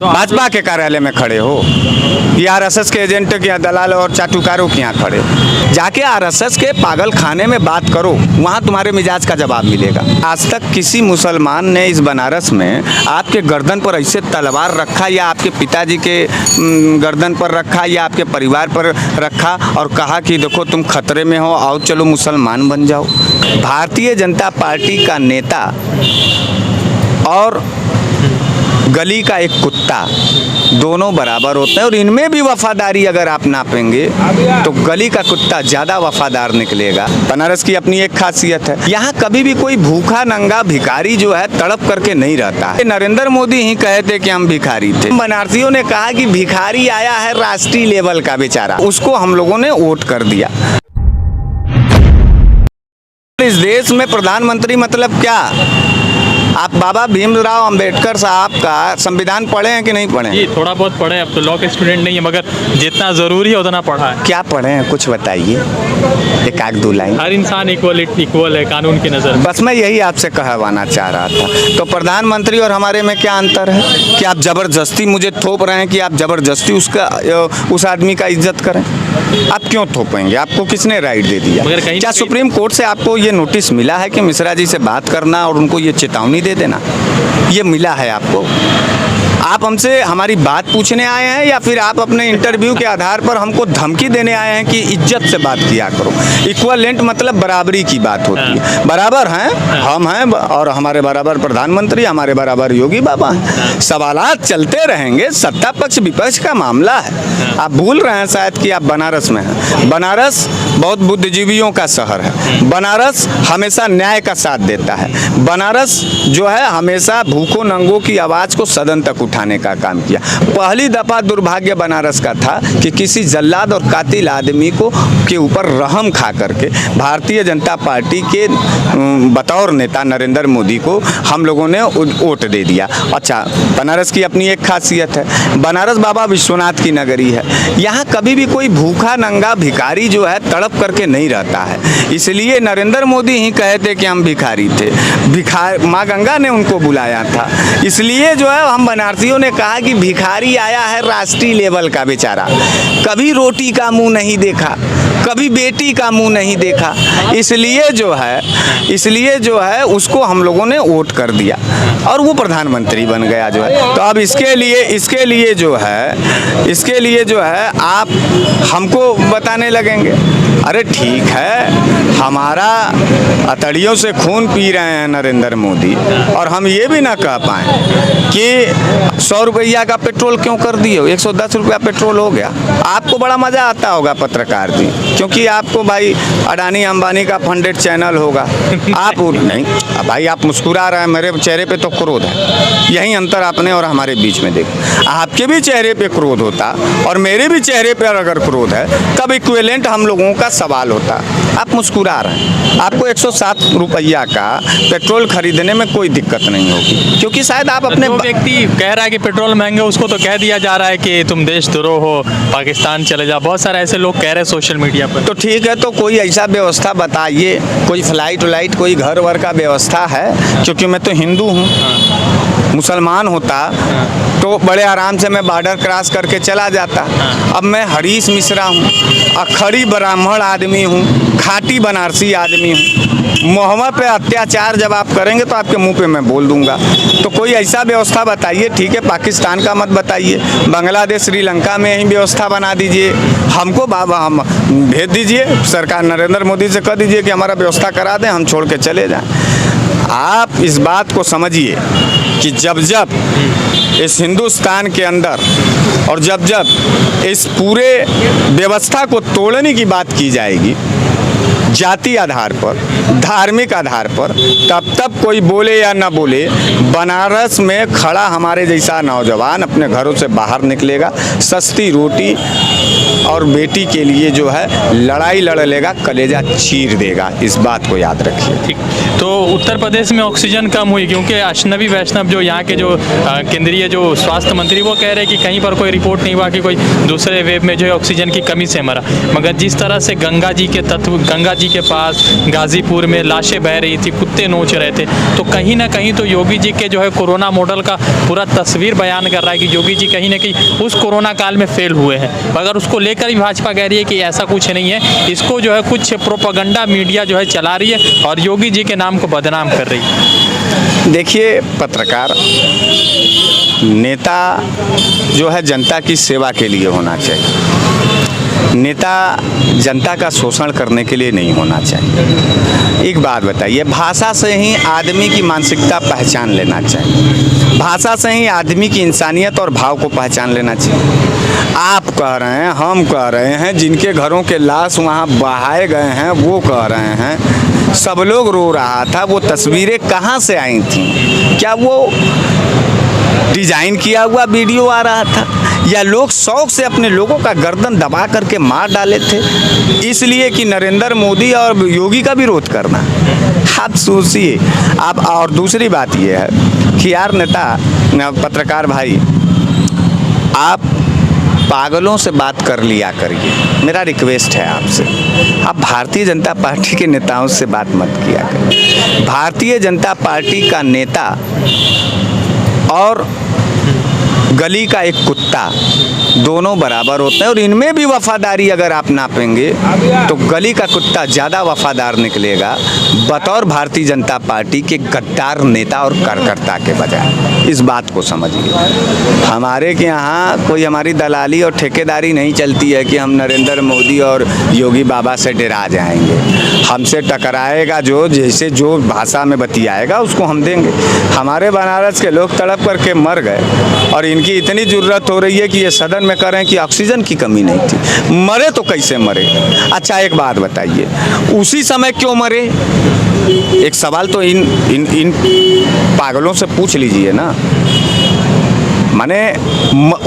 भाजपा के कार्यालय में खड़े हो या आरएसएस के एजेंट के दलाल और चाटुकारों के यहाँ खड़े, जाके आरएसएस के पागल खाने में बात करो, वहाँ तुम्हारे मिजाज का जवाब मिलेगा। आज तक किसी मुसलमान ने इस बनारस में आपके गर्दन पर ऐसे तलवार रखा या आपके पिताजी के गर्दन पर रखा या आपके परिवार पर रखा और कहा कि देखो तुम खतरे में हो, आओ चलो मुसलमान बन जाओ। भारतीय जनता पार्टी का नेता और गली का एक कुत्ता दोनों बराबर होते हैं, और इनमें भी वफादारी अगर आप नापेंगे तो गली का कुत्ता ज़्यादा वफादार निकलेगा। बनारस की अपनी एक खासियत है, यहाँ कभी भी कोई भूखा नंगा भिखारी जो है तड़प करके नहीं रहता है। नरेंद्र मोदी ही कहे थे कि हम भिखारी थे, बनारसियों ने कहा कि भिखारी आया है राष्ट्रीय लेवल का बेचारा, उसको हम लोगों ने वोट कर दिया। इस देश में प्रधानमंत्री मतलब क्या? आप बाबा भीमराव अंबेडकर साहब का संविधान पढ़े हैं कि नहीं पढ़े हैं? जी थोड़ा बहुत पढ़े, अब तो लॉ के स्टूडेंट नहीं है, मगर जितना ज़रूरी है उतना पढ़ा है। क्या पढ़े हैं कुछ बताइए, एक आध दो लाइन। हर इंसान इक्वल है कानून की नज़र। बस मैं यही आपसे कहवाना चाह रहा था। तो प्रधानमंत्री और हमारे में क्या अंतर है कि आप ज़बरदस्ती मुझे थोप रहे हैं कि आप ज़बरदस्ती उस आदमी का इज्जत करें? आप क्यों थोपेंगे? आपको किसने राइट दे दिया? क्या सुप्रीम कोर्ट से आपको ये नोटिस मिला है कि मिश्रा जी से बात करना और उनको ये चेतावनी दे देना? ये मिला है आपको? आप हमसे हमारी बात पूछने आए हैं या फिर आप अपने इंटरव्यू के आधार पर हमको धमकी देने आए हैं कि इज्जत से बात किया करो? इक्वलेंट मतलब बराबरी की बात होती है। बराबर हैं हम हैं, और हमारे बराबर प्रधानमंत्री, हमारे बराबर योगी बाबा हैं। सवालात चलते रहेंगे, सत्ता पक्ष विपक्ष का मामला है। आप भूल रहे हैं शायद कि आप बनारस में हैं। बनारस बहुत बुद्धिजीवियों का शहर है। बनारस हमेशा न्याय का साथ देता है। बनारस जो है हमेशा भूखों नंगों की आवाज़ को सदन तक उठाने का काम किया। पहली दफा दुर्भाग्य बनारस का था कि किसी जल्लाद और कातिल आदमी के ऊपर रहम खा करके भारतीय जनता पार्टी के बतौर नेता नरेंद्र मोदी को हम लोगों ने वोट दे दिया। अच्छा, बनारस की अपनी एक खासियत है, बनारस बाबा विश्वनाथ की नगरी है। यहाँ कभी भी कोई भूखा नंगा भिखारी जो है तड़प करके नहीं रहता है। इसलिए नरेंद्र मोदी ही कहे थे कि हम भिखारी थे, माँ गंगा ने उनको बुलाया था। इसलिए जो है हम बनारसियों ने कहा कि भिखारी आया है राष्ट्रीय लेवल का बेचारा, कभी रोटी का मुंह नहीं देखा, कभी बेटी का मुंह नहीं देखा, इसलिए जो है उसको हम लोगों ने वोट कर दिया और वो प्रधानमंत्री बन गया जो है। तो अब इसके लिए जो है आप हमको बताने लगेंगे, अरे ठीक है, हमारा अतड़ियों से खून पी रहे हैं नरेंद्र मोदी, और हम ये भी ना कह पाएँ कि 100 रुपया का पेट्रोल क्यों कर दिए, 110 रुपया पेट्रोल हो गया। आपको बड़ा मज़ा आता होगा पत्रकार जी, क्योंकि आपको भाई अडानी अंबानी का फंडेड चैनल होगा। आप नहीं भाई, आप मुस्कुरा रहे हैं, मेरे चेहरे पे तो क्रोध है। यही अंतर आपने और हमारे बीच में देखो। आपके भी चेहरे पे क्रोध होता और मेरे भी चेहरे पर अगर क्रोध है तब इक्विवेलेंट हम लोगों का सवाल होता। आप मुस्कुरा रहे हैं, आपको 107 रुपया का पेट्रोल खरीदने में कोई दिक्कत नहीं होगी, क्योंकि शायद आप अपने व्यक्ति कह रहा है कि पेट्रोल महंगा, उसको तो कह दिया जा रहा है कि तुम देशद्रोह हो, पाकिस्तान चले जाओ। बहुत सारे ऐसे लोग कह रहे हैं सोशल मीडिया पर। तो ठीक है, तो कोई ऐसा व्यवस्था बताइए, कोई फ्लाइट कोई घर वर का व्यवस्था है? क्योंकि मैं तो हिंदू हूँ, मुसलमान होता तो बड़े आराम से मैं बॉर्डर क्रॉस करके चला जाता। अब मैं हरीश मिश्रा हूँ, अखड़ी ब्राह्मण आदमी हूँ, खाटी बनारसी आदमी हूँ। मोहम्मद पे अत्याचार जब आप करेंगे तो आपके मुंह पे मैं बोल दूंगा। तो कोई ऐसा व्यवस्था बताइए, ठीक है, पाकिस्तान का मत बताइए, बांग्लादेश श्रीलंका में ही व्यवस्था बना दीजिए, हमको बाबा हम भेज दीजिए, सरकार नरेंद्र मोदी से कह दीजिए कि हमारा व्यवस्था करा दें, हम छोड़ के चले जाएं। आप इस बात को समझिए कि जब इस हिंदुस्तान के अंदर और जब इस पूरे व्यवस्था को तोड़ने की बात की जाएगी जाति आधार पर, धार्मिक आधार पर, तब कोई बोले या ना बोले, बनारस में खड़ा हमारे जैसा नौजवान अपने घरों से बाहर निकलेगा, सस्ती रोटी और बेटी के लिए जो है लड़ाई लड़ लेगा, कलेजा चीर देगा। इस बात को याद रखिए। ठीक। तो उत्तर प्रदेश में ऑक्सीजन कम हुई क्योंकि अश्विनी वैष्णव जो यहाँ के जो केंद्रीय जो स्वास्थ्य मंत्री वो कह रहे हैं कि कहीं पर कोई रिपोर्ट नहीं हुआ कि कोई दूसरे वेव में जो है ऑक्सीजन की कमी से मरा। मगर जिस तरह से गंगा जी के पास गाजीपुर में लाशें बह रही थी, कुत्ते नोच रहे थे, तो कहीं ना कहीं तो योगी जी के जो है कोरोना मॉडल का पूरा तस्वीर बयान कर रहा है कि योगी जी कहीं ना कहीं उस कोरोना काल में फेल हुए हैं। मगर उसको लेकर भी भाजपा कह रही है कि ऐसा कुछ नहीं है, इसको जो है कुछ प्रोपेगेंडा मीडिया जो है चला रही है और योगी जी के नाम को बदनाम कर रही है। देखिए, पत्रकार नेता जो है जनता की सेवा के लिए होना चाहिए, नेता जनता का शोषण करने के लिए नहीं होना चाहिए। एक बात बताइए, भाषा से ही आदमी की मानसिकता पहचान लेना चाहिए, भाषा से ही आदमी की इंसानियत और भाव को पहचान लेना चाहिए। आप कह रहे हैं, हम कह रहे हैं, जिनके घरों के लाश वहाँ बहाए गए हैं वो कह रहे हैं, सब लोग रो रहा था। वो तस्वीरें कहाँ से आई थी? क्या वो डिजाइन किया हुआ वीडियो आ रहा था, या लोग शौक से अपने लोगों का गर्दन दबा करके मार डाले थे इसलिए कि नरेंद्र मोदी और योगी का विरोध करना? आप सोचिए आप। और दूसरी बात यह है कि यार नेता, पत्रकार भाई, आप पागलों से बात कर लिया करिए, मेरा रिक्वेस्ट है आपसे। आप भारतीय जनता पार्टी के नेताओं से बात मत किया करिए। भारतीय जनता पार्टी का नेता और गली का एक कुत्ता दोनों बराबर होते हैं, और इनमें भी वफादारी अगर आप नापेंगे तो गली का कुत्ता ज़्यादा वफादार निकलेगा बतौर भारतीय जनता पार्टी के गद्दार नेता और कार्यकर्ता के बजाय। इस बात को समझिए। हमारे के यहाँ कोई हमारी दलाली और ठेकेदारी नहीं चलती है कि हम नरेंद्र मोदी और योगी बाबा से डरा जाएंगे। हमसे टकराएगा जो, जैसे जो भाषा में बतियाएगा उसको हम देंगे। हमारे बनारस के लोग तड़प करके मर गए और इनकी इतनी ज़रूरत हो रही है कि ये सदन में कह रहे हैं कि ऑक्सीजन की कमी नहीं थी। मरे तो कैसे मरे? अच्छा एक बात बताइए, उसी समय क्यों मरे? एक सवाल तो इन पागलों से पूछ लीजिए ना। माने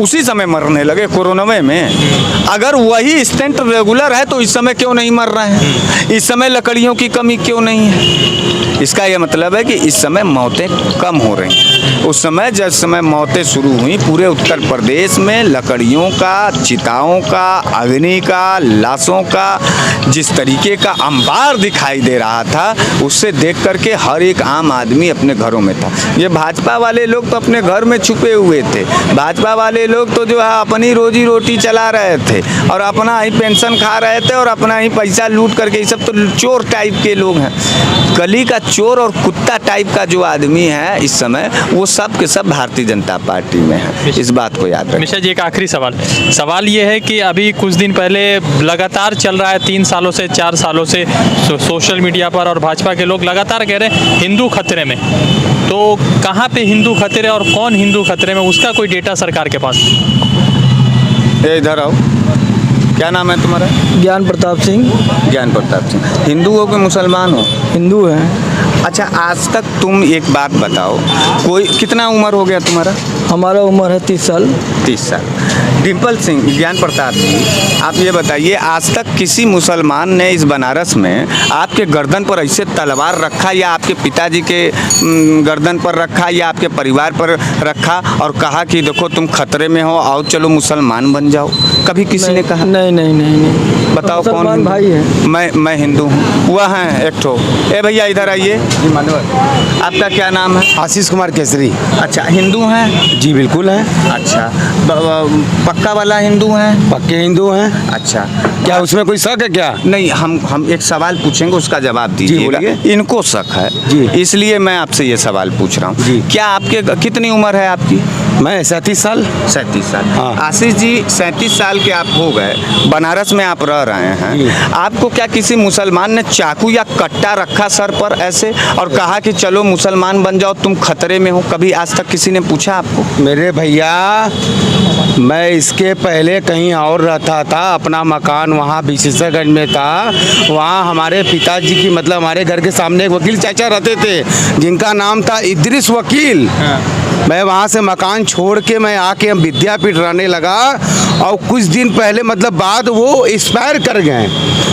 उसी समय मरने लगे कोरोना में। अगर वही स्टेंट रेगुलर है तो इस समय क्यों नहीं मर रहे हैं? इस समय लकड़ियों की कमी क्यों नहीं है? इसका यह मतलब है कि इस समय मौतें कम हो रही हैं। उस समय जिस समय मौतें शुरू हुई, पूरे उत्तर प्रदेश में लकड़ियों का, चिताओं का, अग्नि का, लाशों का जिस तरीके का अंबार दिखाई दे रहा था, उससे देख करके हर एक आम आदमी अपने घरों में था। ये भाजपा वाले लोग तो अपने घर में छुपे हुए थे। भाजपा वाले लोग तो जो है अपनी रोजी रोटी चला रहे थे और अपना ही पेंशन खा रहे थे और अपना ही पैसा लूट करके। ये सब तो चोर टाइप के लोग हैं। गली का चोर और कुत्ता टाइप का जो आदमी है इस समय, वो सब के सब भारतीय जनता पार्टी में है। इस बात को याद रखें। मिश्रा जी, एक आखिरी सवाल ये है कि अभी कुछ दिन पहले लगातार चल रहा है 3 सालों से 4 सालों से सोशल मीडिया पर, और भाजपा के लोग लगातार कह रहे हैं हिंदू खतरे में। तो कहाँ पे हिंदू खतरे और कौन हिंदू खतरे में, उसका कोई डेटा सरकार के पास? इधर आओ। क्या नाम है तुम्हारा? ज्ञान प्रताप सिंह। ज्ञान प्रताप सिंह। हिंदू हो कि मुसलमान हो? हिंदू हैं। अच्छा, आज तक तुम एक बात बताओ, कोई कितना उम्र हो गया तुम्हारा? हमारा उम्र है 30 साल। 30 साल। डिम्पल सिंह, ज्ञान प्रताप जी, आप ये बताइए, आज तक किसी मुसलमान ने इस बनारस में आपके गर्दन पर ऐसे तलवार रखा, या आपके पिताजी के गर्दन पर रखा, या आपके परिवार पर रखा और कहा कि देखो तुम खतरे में हो, आओ चलो मुसलमान बन जाओ? कभी किसी ने कहा? नहीं नहीं नहीं नहीं। बताओ कौन? मुसलमान भाई है। मैं हिंदू हूँ। वह हैं एक ठो। ए भैया इधर आइए। जी मानवर। आपका क्या नाम है? आशीष कुमार केसरी। अच्छा, हिंदू हैं? जी बिल्कुल हैं। अच्छा, पक्का वाला हिंदू हैं? पक्के हिंदू हैं। अच्छा, क्या उसमें कोई शक है क्या? नहीं, हम एक सवाल पूछेंगे, उसका जवाब दीजिएगा। बोलिए। इनको शक है जी, इसलिए मैं आपसे ये सवाल पूछ रहा हूँ। जी। क्या आपके कितनी उम्र है आपकी? मैं 37 साल। 37 साल। हाँ। आशीष जी, 37 साल के आप हो गए, बनारस में आप रह रहे जी। हैं। आपको क्या किसी मुसलमान ने चाकू या कट्टा रखा सर पर ऐसे और कहा कि चलो मुसलमान बन जाओ, तुम खतरे में हो? कभी आज तक किसी ने पूछा आपको? मेरे भैया, मैं इसके पहले कहीं और रहता था। अपना मकान वहाँ विशेषगंज में था। वहाँ हमारे पिताजी की, मतलब हमारे घर के सामने एक वकील चाचा रहते थे जिनका नाम था इद्रिस वकील। मैं वहाँ से मकान छोड़ के मैं आके विद्यापीठ रहने लगा और कुछ दिन पहले मतलब बाद वो एक्सपायर कर गए।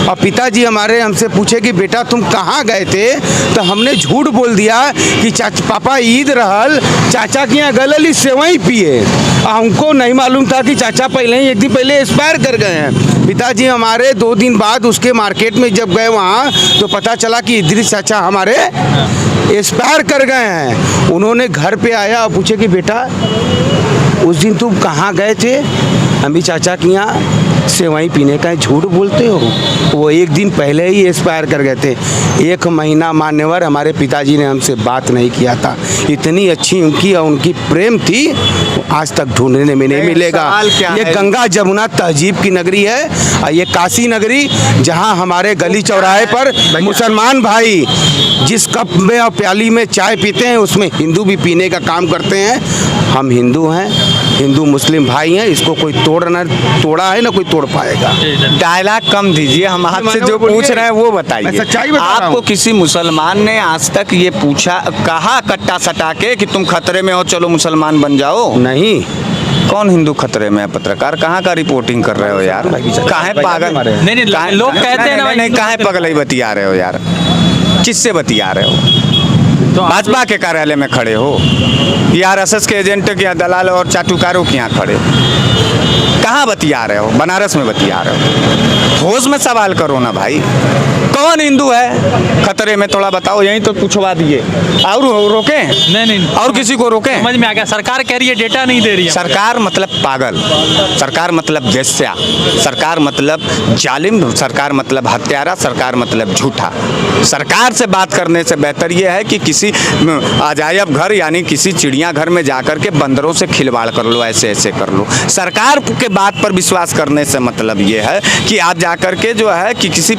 और पिताजी हमारे हमसे पूछे कि बेटा तुम कहाँ गए थे, तो हमने झूठ बोल दिया कि पापा ईद रहल, चाचा के यहाँ गलली सेवई पिए। हमको नहीं मालूम था कि चाचा पहले ही एक दिन पहले एक्सपायर कर गए हैं। पिताजी हमारे 2 दिन बाद उसके मार्केट में जब गए वहाँ, तो पता चला कि इदरीस चाचा हमारे एक्सपायर कर गए हैं। उन्होंने घर पे आया और पूछे कि बेटा उस दिन तुम कहाँ गए थे, हम भी चाचा के यहाँ सेवई पीने का झूठ बोलते हो। वो एक दिन पहले ही एक्सपायर कर गए थे। 1 महीना मान्यवर हमारे पिताजी ने हमसे बात नहीं किया था। इतनी अच्छी उनकी और उनकी प्रेम थी, आज तक ढूंढने में नहीं मिलेगा। सवाल क्या ये है? गंगा जमुना तहजीब की नगरी है और ये काशी नगरी, जहाँ हमारे गली चौराहे पर मुसलमान भाई जिस कप में और प्याली में चाय पीते हैं उसमें हिंदू भी पीने का काम करते हैं। हम हिंदू हैं, हिंदू मुस्लिम भाई हैं, इसको कोई तोड़ा है ना कोई तोड़ पाएगा। डायलॉग कम दीजिए, हम आपसे जो पूछ रहे हैं वो बताइए। मैं सच्चाई बता रहा आपको हूँ। किसी मुसलमान ने आज तक ये पूछा, कहा कट्टा सटा के कि तुम खतरे में हो, चलो मुसलमान बन जाओ? नहीं। कौन हिंदू खतरे में है? पत्रकार कहाँ का रिपोर्टिंग कर रहे हो यार? काहे पागल? नहीं, नहीं, काहे- लोग कहते हैं ना भाई, नहीं, काहे पगल ही बतिया रहे हो यार? किससे बतिया रहे हो? तो भाजपा के कार्यालय में खड़े हो या आरएसएस के एजेंट के यहाँ दलाल और चाटुकारों के यहाँ खड़े हो? कहाँ बतिया रहे हो? बनारस में बतिया रहे हो? होश में सवाल करो ना भाई। कौन हिंदू है खतरे में? थोड़ा बताओ, यहीं तो पूछवा दिए। और रोके? नहीं, और किसी को रोके? समझ में आ गया। सरकार कह रही है डेटा नहीं दे रही है। सरकार मतलब पागल, सरकार मतलब वेश्या, सरकार मतलब जालिम, सरकार मतलब हत्यारा, सरकार मतलब झूठा। सरकार से बात करने से बेहतर ये है कि किसी अजायब घर यानी किसी चिड़ियाघर में जाकर के बंदरों से खिलवाड़ कर लो, ऐसे ऐसे कर लो। सरकार के बात पर विश्वास करने से मतलब ये है कि आप जाकर के जो है कि किसी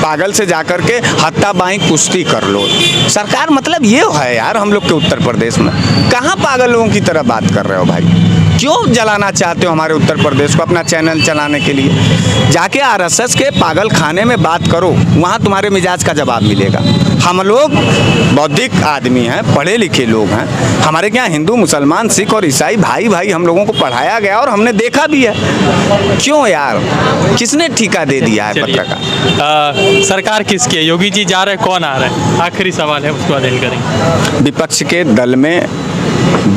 पागल से जाकर के हत्ता बाई कुश्ती कर लो। सरकार मतलब ये है यार। हम लोग के उत्तर प्रदेश में कहाँ पागल लोगों की तरह बात कर रहे हो भाई? क्यों जलाना चाहते हो हमारे उत्तर प्रदेश को अपना चैनल चलाने के लिए? जाके आरएसएस के पागल खाने में बात करो, वहाँ तुम्हारे मिजाज का जवाब मिलेगा। हम लोग बौद्धिक आदमी हैं, पढ़े लिखे लोग हैं। हमारे यहाँ हिंदू, मुसलमान, सिख और ईसाई भाई भाई हम लोगों को पढ़ाया गया और हमने देखा भी है। क्यों यार? किसने ठेका दे दिया है चलिए। पत्रकार? सरकार किसकी है? योगी जी जा रहे हैं, कौन आ रहा है? आखिरी सवाल है, उसको अध्ययन करेंगे। विपक्ष के दल में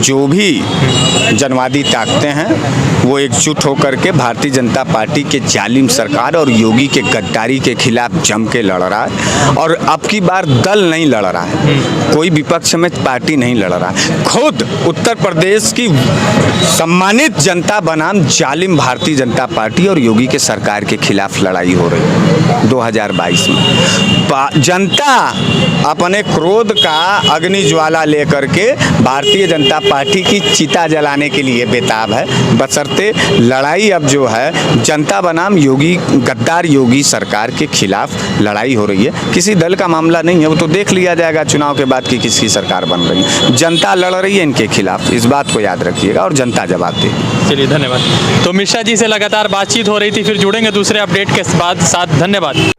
जो भी जनवादी ताकतें हैं वो एकजुट होकर के भारतीय जनता पार्टी के जालिम सरकार और योगी के गद्दारी के खिलाफ जम के लड़ रहा है। और अब की बार दल नहीं लड़ रहा है, कोई विपक्ष में पार्टी नहीं लड़ रहा है, खुद उत्तर प्रदेश की सम्मानित जनता बनाम जालिम भारतीय जनता पार्टी और योगी के सरकार के खिलाफ लड़ाई हो रही है 2022 में। जनता अपने क्रोध का अग्नि ज्वाला लेकर के भारतीय जनता पार्टी की चिता जलाने के लिए बेताब है, बशर्ते लड़ाई अब जो है जनता बनाम योगी, गद्दार योगी सरकार के खिलाफ लड़ाई हो रही है। किसी दल का मामला नहीं है, वो तो देख लिया जाएगा चुनाव के बाद कि किसकी सरकार बन रही है। जनता लड़ रही है इनके खिलाफ, इस बात को याद रखिएगा और जनता जवाब देगी। चलिए, धन्यवाद। तो मिश्रा जी से लगातार बातचीत हो रही थी, फिर जुड़ेंगे दूसरे अपडेट के साथ। धन्यवाद।